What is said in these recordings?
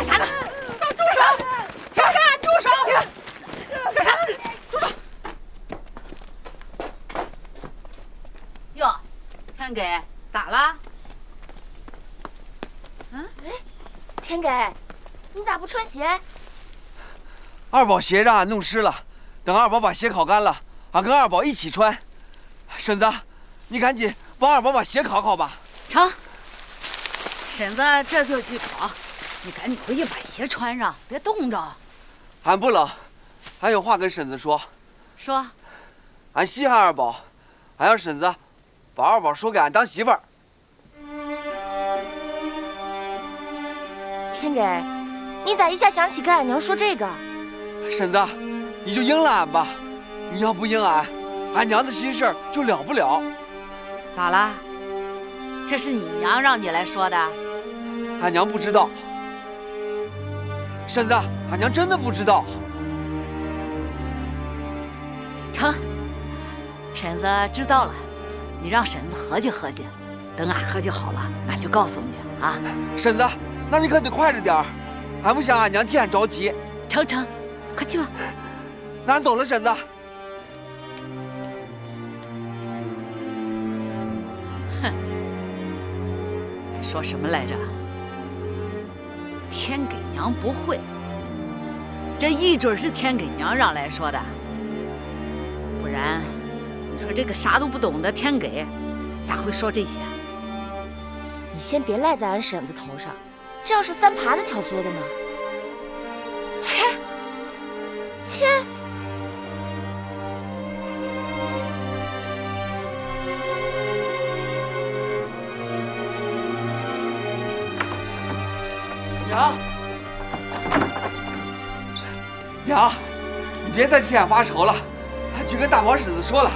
干啥呢？住手！小天，住手！干啥呢？住手！哟，天给，咋了？哎，天给，你咋不穿鞋？二宝鞋让俺弄湿了，等二宝把鞋烤干了，俺跟二宝一起穿。婶子，你赶紧帮二宝把鞋烤烤吧。成。婶子这就去烤，你赶紧回去把鞋穿上，别冻着。俺不冷，俺有话跟婶子说。说。俺稀罕二宝，俺要婶子把二宝说给俺当媳妇儿。天给，你咋一下想起跟俺娘说这个？婶子，你就应了俺吧。你要不应俺，俺娘的心事儿就了不了。咋啦？这是你娘让你来说的？俺娘不知道。婶子，俺娘真的不知道。成，婶子知道了，你让婶子合计合计，等俺合计好了，俺就告诉你啊。婶子，那你可得快着点儿，俺不想俺娘替俺着急。成，快去吧。那俺走了，婶子。哼，说什么来着？天给娘不会，这一准是天给娘让来说的，不然，你说这个啥都不懂的天给，咋会说这些？你先别赖在俺婶子头上，这要是三爬子挑唆的呢？切！娘，你别再替俺发愁了，俺去跟大宝婶子说了，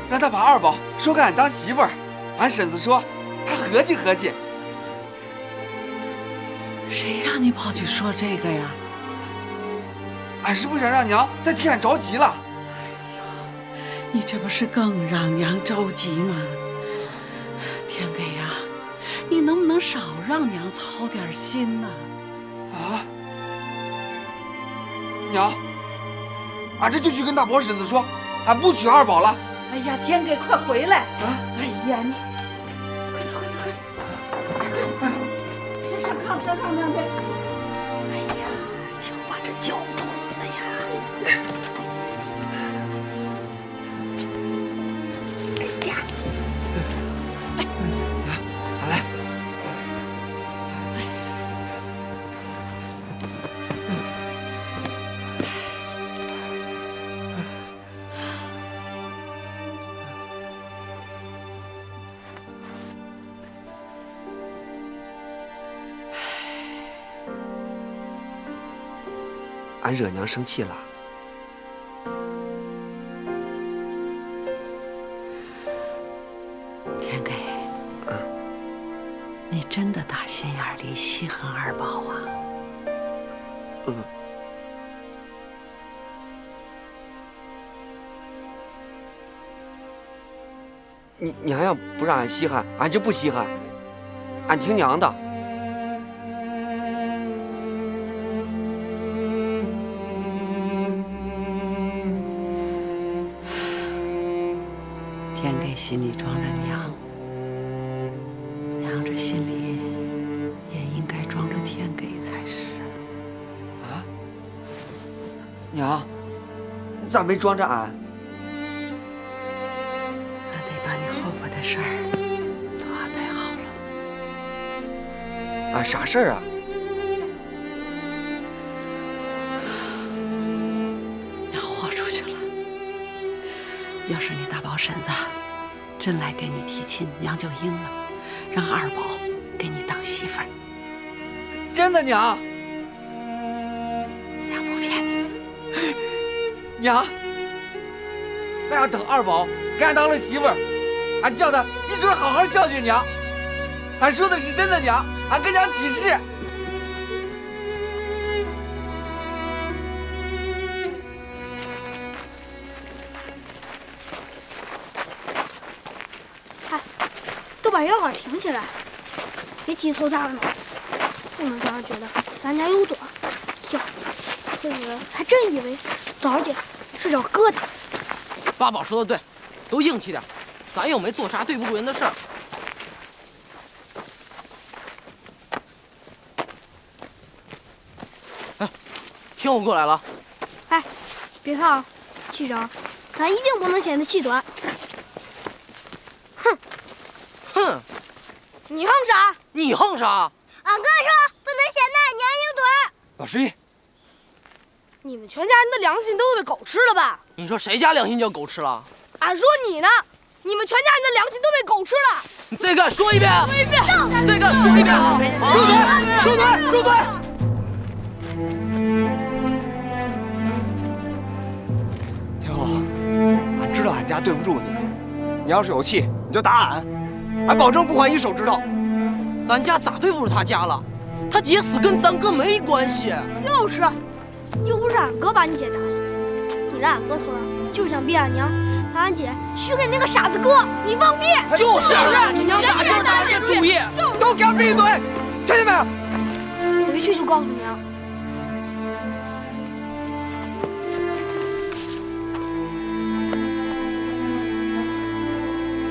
让她把二宝说给俺当媳妇儿。俺婶子说，她合计合计。谁让你跑去说这个呀？俺是不想让娘再替俺着急了。你这不是更让娘着急吗？天给呀，你能不能少让娘操点心呢？啊！娘，俺这就去跟大宝婶子说，俺不娶二宝了。哎呀，天给，快回来！哎呀，你快走，上炕去！哎呀，瞧把这脚冻的呀！哎呀！来。俺惹娘生气了。天给，你真的打心眼里稀罕二宝啊？娘要不让俺稀罕，俺就不稀罕，俺听娘的。天给心里装着娘，娘这心里也应该装着天给才是。啊，娘，你咋没装着俺？俺得把你后边的事儿都安排好了。俺啥事儿啊？娘豁出去了。要是你大宝婶子真来给你提亲，娘就应了，让二宝给你当媳妇儿。真的，娘。娘不骗你。娘，那要等二宝给俺当了媳妇儿，俺叫他一准好好孝敬娘。俺说的是真的，娘，俺跟娘起誓。都把摇杆停起来，别急凑杂了嘛，不能让人觉得咱家有短，哟，村里人还真以为枣儿姐是找哥打死的。八宝说的对，都硬气点，咱又没做啥对不住人的事儿。哎，天虎过来了。哎，别怕啊，七婶，咱一定不能显得气短。哼，哼，你横啥？你横啥？俺哥说不能显得娘硬短。老十一，你们全家人的良心都被狗吃了吧？你说谁家良心叫狗吃了？俺说你呢，你们全家人的良心都被狗吃了。你再敢说一遍！说一遍！再敢说一遍！住嘴！住嘴！住嘴！天后，俺知道俺家对不住你，你要是有气，你就打俺，俺保证不还一手指头。咱家咋对不住他家了？他姐死跟咱哥没关系。就是，又不是俺哥把你姐打死的，你来俺哥头上就想逼俺娘把俺姐许给那个傻子哥，你放屁！就是，你娘打就是打这主意。都给我闭嘴！听见没？回去就告诉娘。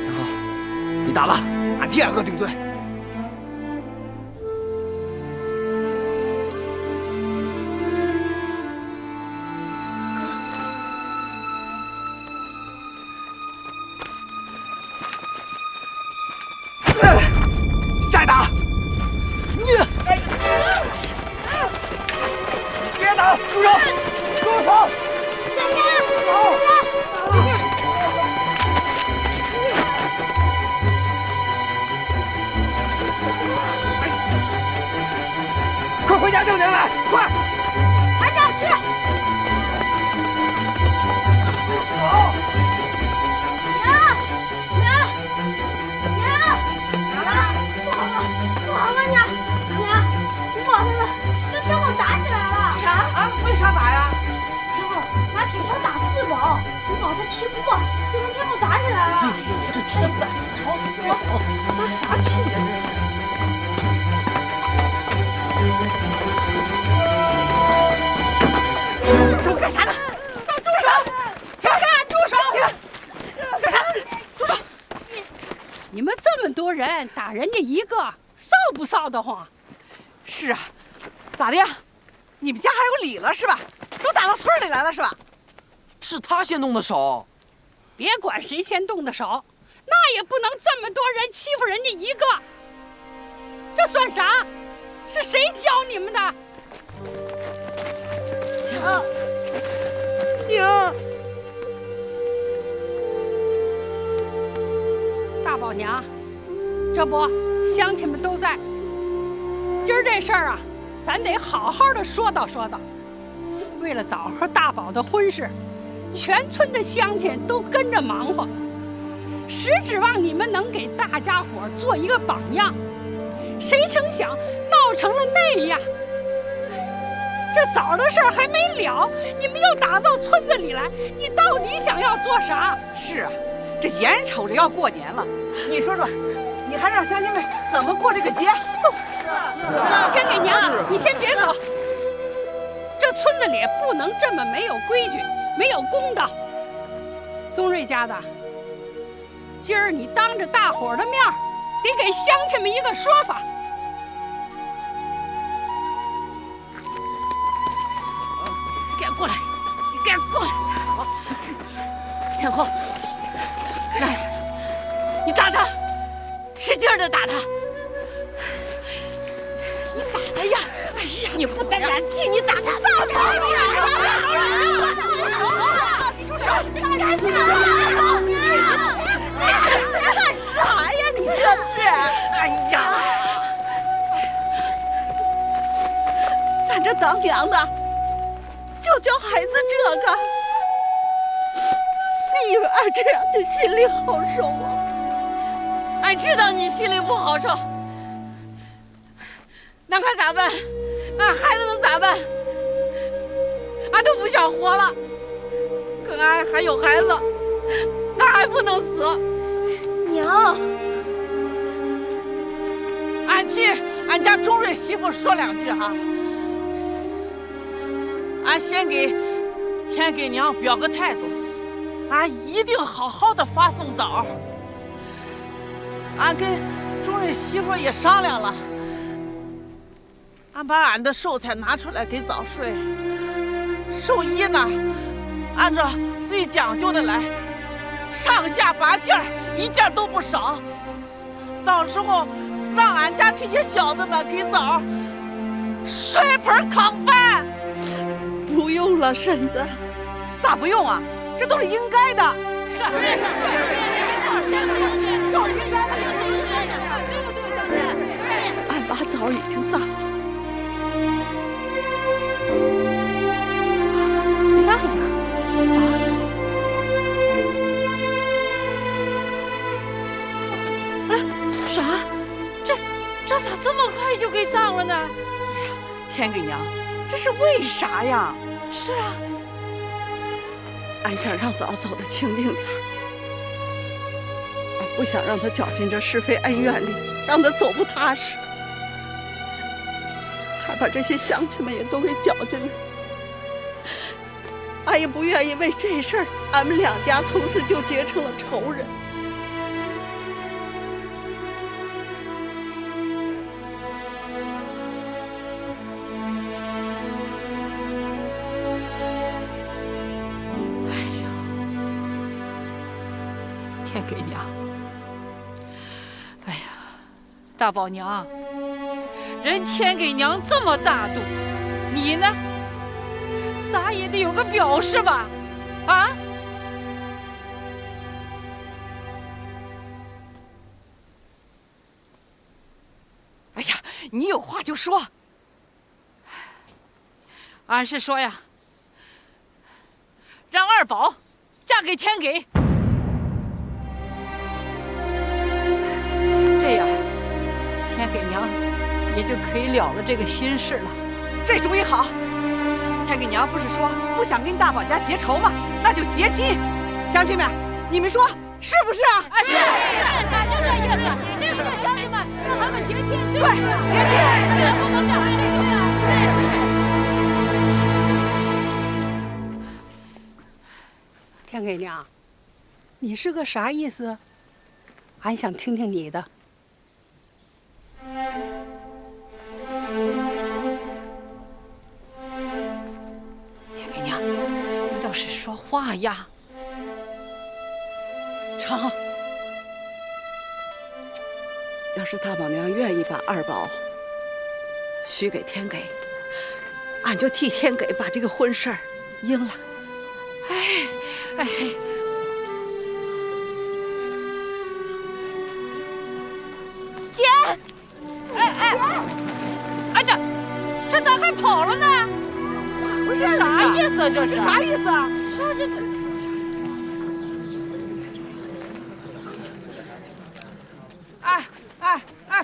天后，你打吧，俺替俺哥顶罪。再打！你别打！住手！住手！小娘，快回家叫娘来！快！俺上去。走！为啥打呀？天后拿铁锹打四宝，五宝他气不过，就跟天后打起来了。这天咋吵死我？撒啥气呀？这是！住手！干啥呢？都住手！小三，住手！干啥？住手！你们这么多人打人家一个，臊不臊得慌？是啊，咋的呀？你们家还有理了是吧？都打到村里来了是吧？是他先动的手。别管谁先动的手，那也不能这么多人欺负人家一个。这算啥？是谁教你们的？娘，大宝娘，这不乡亲们都在，今儿这事儿啊，咱得好好的说道说道。为了枣和大宝的婚事，全村的乡亲都跟着忙活，实指望你们能给大家伙做一个榜样。谁成想闹成了那样，这枣的事儿还没了，你们又打到村子里来，你到底想要做啥？是啊，这眼瞅着要过年了，你说说，你还让乡亲们怎么过这个节？走。天给娘，你先别走。这村子里不能这么没有规矩，没有公道。宗瑞家的，今儿你当着大伙儿的面，得给乡亲们一个说法。给我过来，你给我过来。好，天后，来，你打他，使劲的打他。你打他呀！哎呀，你不带眼气，你打他！大宝，你住手！这个干啥？你这是干啥呀？你这是！哎呀，咱这当娘的，就教孩子这个，你以为俺这样就心里好受啊？俺知道你心里不好受。那可咋办？俺孩子能咋办？俺都不想活了，可俺还有孩子，俺还不能死。娘，俺替俺家钟瑞媳妇说两句哈。俺先给天给娘表个态度，俺一定好好的发送枣。俺跟钟瑞媳妇也商量了，俺把俺的寿材拿出来给枣税，寿衣呢，按照最讲究的来，上下8件，1件都不少。到时候让俺家这些小子们给枣摔盆扛饭。不用了，婶子。咋不用啊？这都是应该的。是，就是应该的。对不对，小姐？俺把枣已经砸了。让啊！啥？这咋这么快就给葬了呢？天给娘，这是为啥呀？是啊，俺想让枣走得清静点儿，俺不想让他搅进这是非恩怨里，让他走不踏实，还把这些乡亲们也都给搅进来。俺也不愿意为这事儿，俺们2家从此就结成了仇人。天给娘，哎呀，大宝娘，人天给娘这么大度，你呢，咋也得有个表示吧？啊？哎呀，你有话就说。俺是说呀，让二宝嫁给天给。这样，天给娘也就可以了了这个心事了。这主意好。天给娘不是说不想跟大宝家结仇吗？那就结亲。乡亲们，你们说是不是啊？是，俺就这意思，对不对，乡亲们？让他们结亲，对不对？结亲，咱不能讲，对不对？天给娘，你是个啥意思？俺想听听你的。天给娘，你倒是说话呀！成。要是大宝娘愿意把二宝许给天给，俺就替天给把这个婚事儿应了。哎，姐，哎，这咋还跑了呢？咋回事？啥意思啊？这是啥意思啊？说这。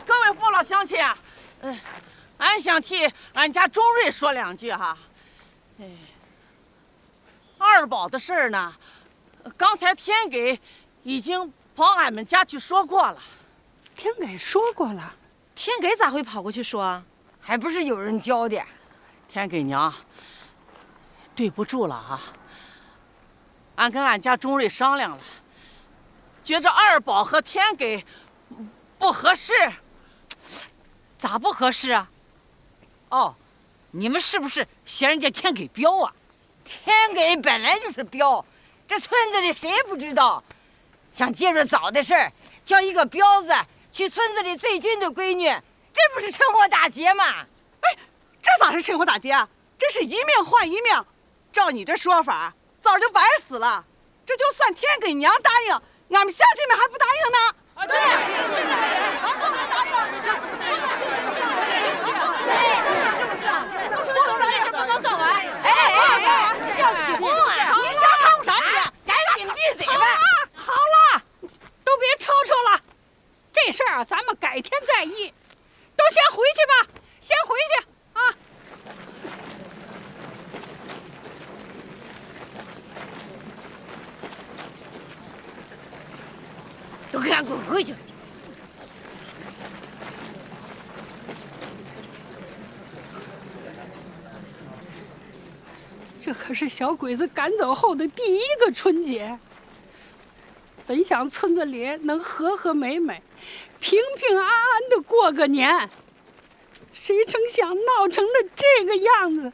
各位父老乡亲啊，俺想替俺家钟瑞说2句哈。二宝的事儿呢，刚才天给已经跑俺们家去说过了。天给说过了，天给咋会跑过去说？还不是有人教的。天给娘，对不住了啊！俺跟俺家钟瑞商量了，觉着二宝和天给不合适。咋不合适啊？哦，你们是不是嫌人家天给彪啊？天给本来就是彪，这村子里谁不知道？想借着枣的事儿，叫一个彪子娶村子里最俊的闺女，这不是趁火打劫吗？哎，这咋是趁火打劫啊？这是一命换一命。照你这说法，枣就白死了。这就算天给娘答应，俺们乡亲们还不答应呢。啊，对，是的，咱不能答应，是不是？不能算完。哎，这要起哄啊！你瞎掺和啥你？赶紧闭嘴吧！好了，都别吵吵了，这事儿啊，咱们改天再议。都先回去吧，先回去啊。都给俺滚回去！这可是小鬼子赶走后的第一个春节。本想村子里能和和美美、平平安安的过个年，谁成想闹成了这个样子。